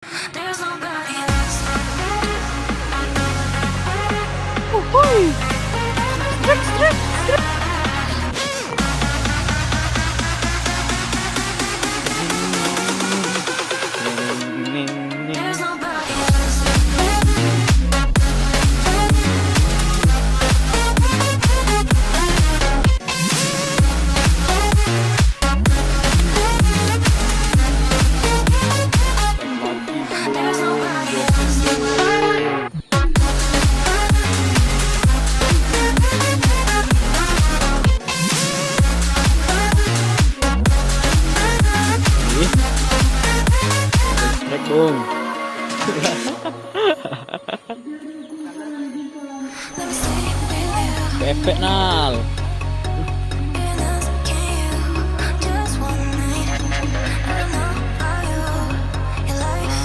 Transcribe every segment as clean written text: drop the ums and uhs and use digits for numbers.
There's nobody else. Uhuy. Strike. There's nobody else. There's nobody else. Strike dong. Let me stay with you. Efek nal. And asking you just one night. I don't know how your life,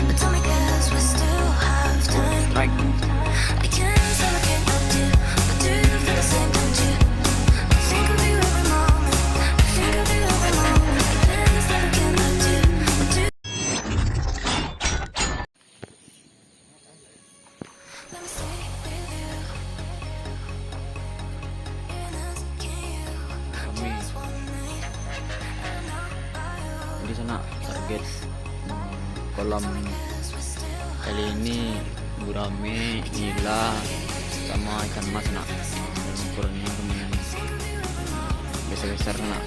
but tell me 'cause we still have time. Strike. I can't say I can't love you, but do you feel the same, don't you? I think of you every moment. I think of you every moment. I can't say I can't love you, but do. Let me stay with you. And asking you Kami just one night. I don't know how your di sana target kolam kali ini gurame, nila, sama ikan mas nak. Dan ukurannya lumayan besar-besar nak.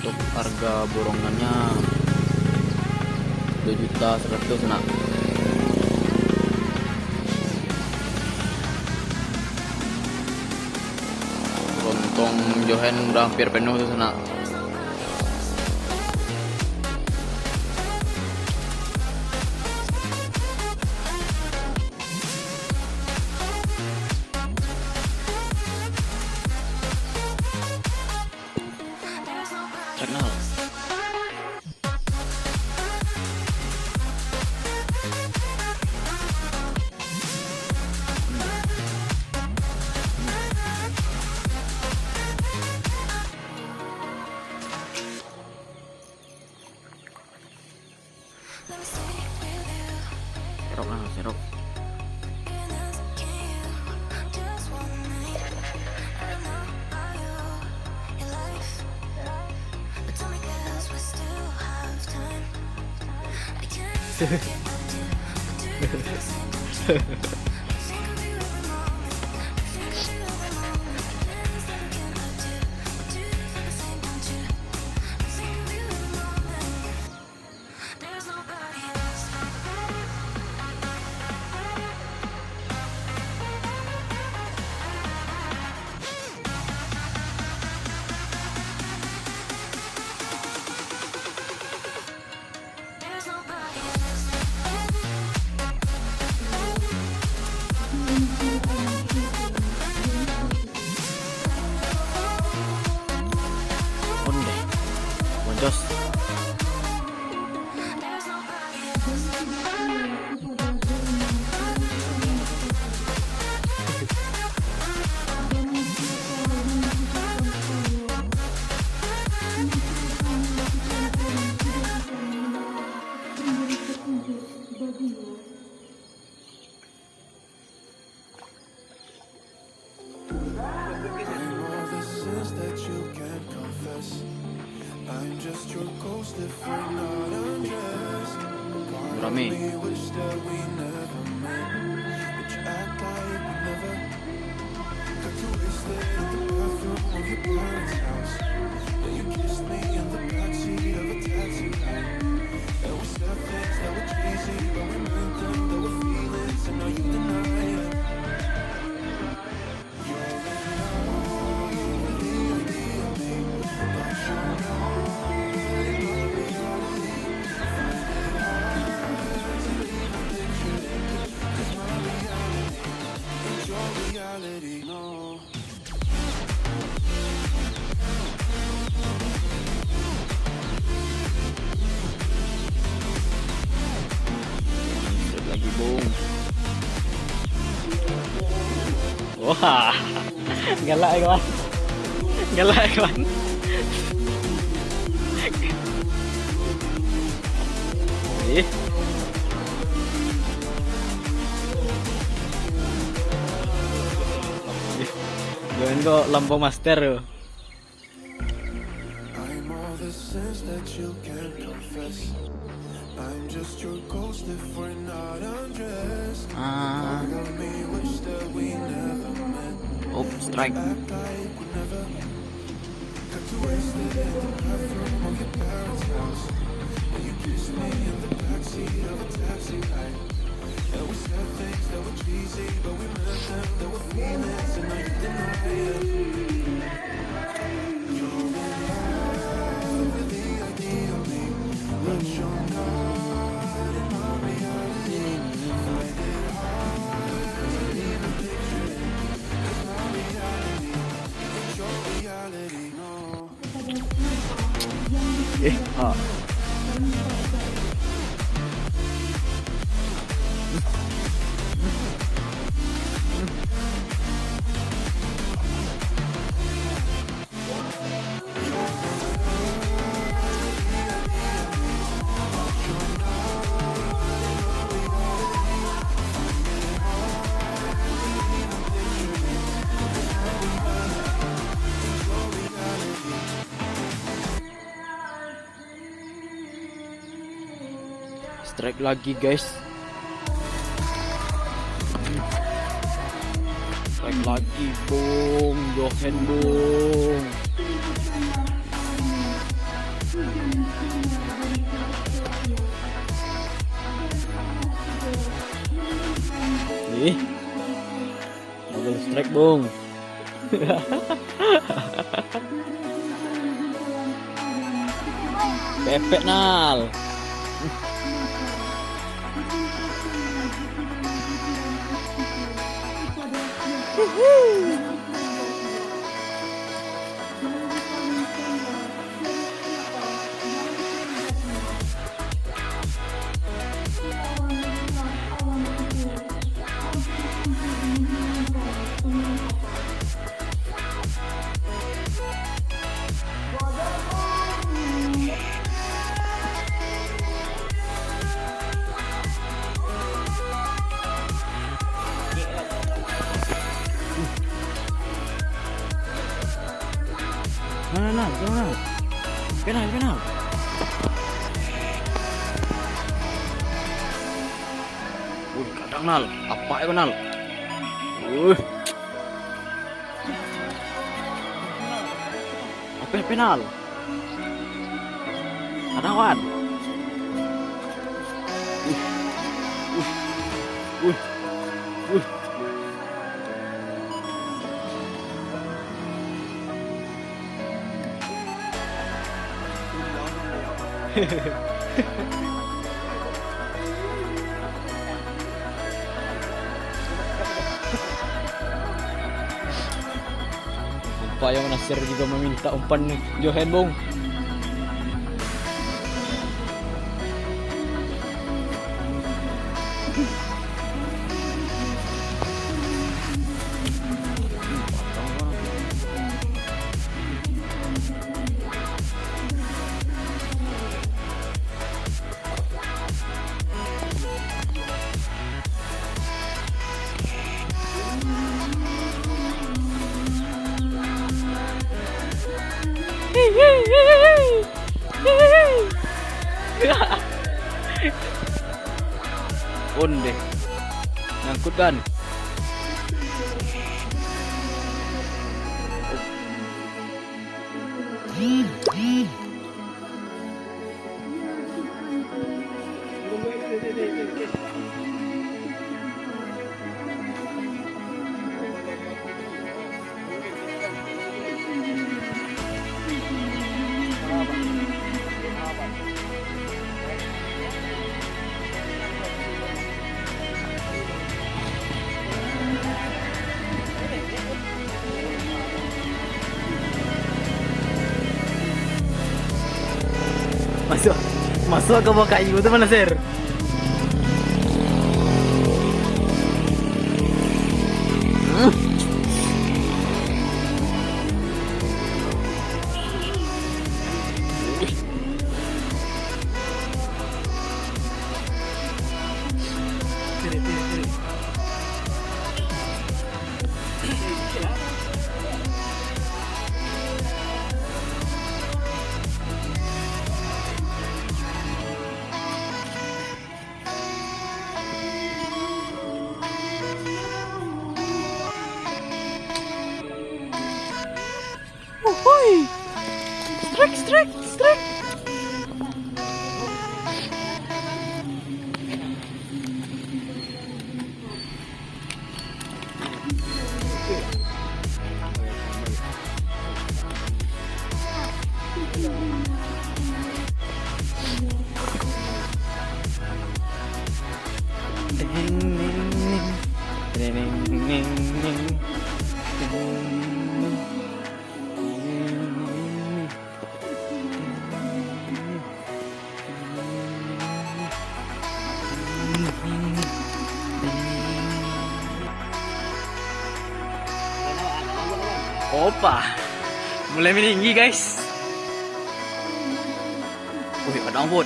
Untuk harga borongannya 2.100.000 nak. Lontong Johan udah hampir penuh tuh sana. Channel. Let me stay with you. Serok lah, serok. And asking you just one night. I don't know how your life, but tell me 'cause we still have time. I can't say I can't love you, but do you feel the same, don't you? I think of you every moment. I think of you every moment. I can't say I can't love you, but do you feel the same, don't you? I think of you every moment. There's nobody else. There's nobody else. Onde. Boncos. There's nobody else. And all the sins that you can't confess, I'm just your ghost if we're not undressed. Part of Rame. me wish that we never met, but you act like we never got too wasted in the bathroom of your parents' house. Then you kissed me in the backseat of a taxi ride, and we said things that were cheesy, but we meant them. There were feelings, and now you deny it. Reality, no. Strike lagi, Bung. Wah. Galak ya kawan. Galak ya kawan. Ih. Gawin ko lambong master yo. I'm all the sins that you can't confess. I'm just your ghost if we're not undressed. Part of me wish that we never met. Oh, strike. Act like we never got too wasted in the bathroom of your parents' house. And you kissed me in the backseat of a taxi ride. And we said things that were cheesy, but we meant them. There were feelings, and now you deny it. You're in love with the idea of me, but you're not in my reality. Find it hard to even picture it. 'Cause my reality is your reality. No. Ah. Strike lagi guys. Strike lagi bung, Johan bung. Nih, double strike bung. Pepek nal. Mana? Penal. Kadang nal, apa ya penal? Apa penal? Ada wan. Upaya Nasir juga meminta umpan Johan bung. Onde ngangkut kan. Masuk ke bawah kayu itu mana Sir? Opa. Mulai meninggi guys. Wih, padang bot.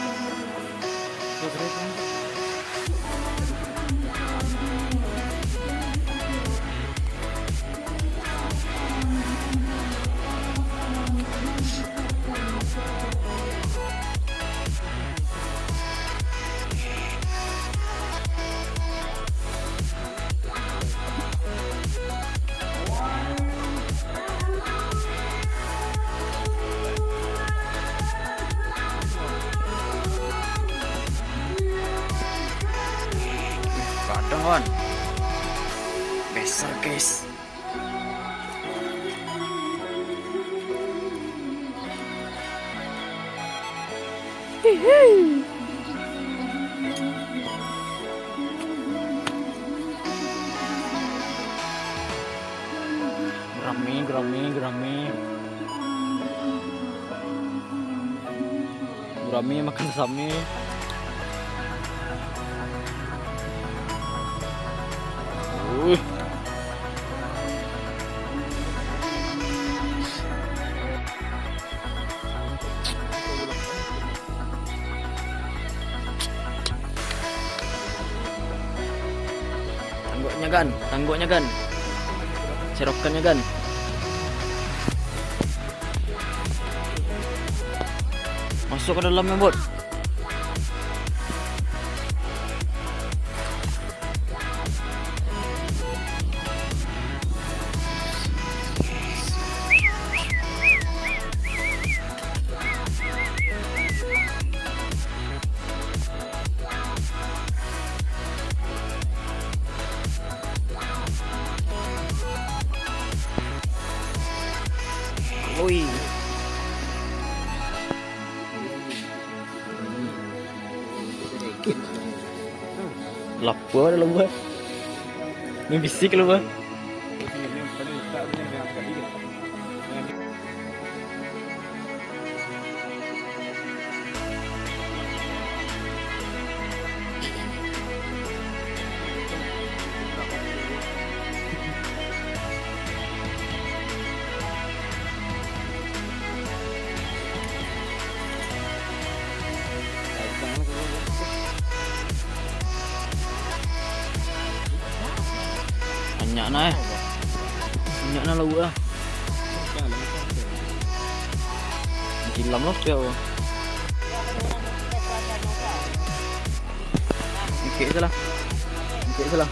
Padang kawan. Besar guys. Gurame makan sami. Tangguknya kan. Serokannya kan. Masuk ke dalamnya bot. Ui. Lapar dalam buat. Ni bisik lu buat. Banyak na Banyak na lauk lah. Gilam lah siap lah. Ikut je lah.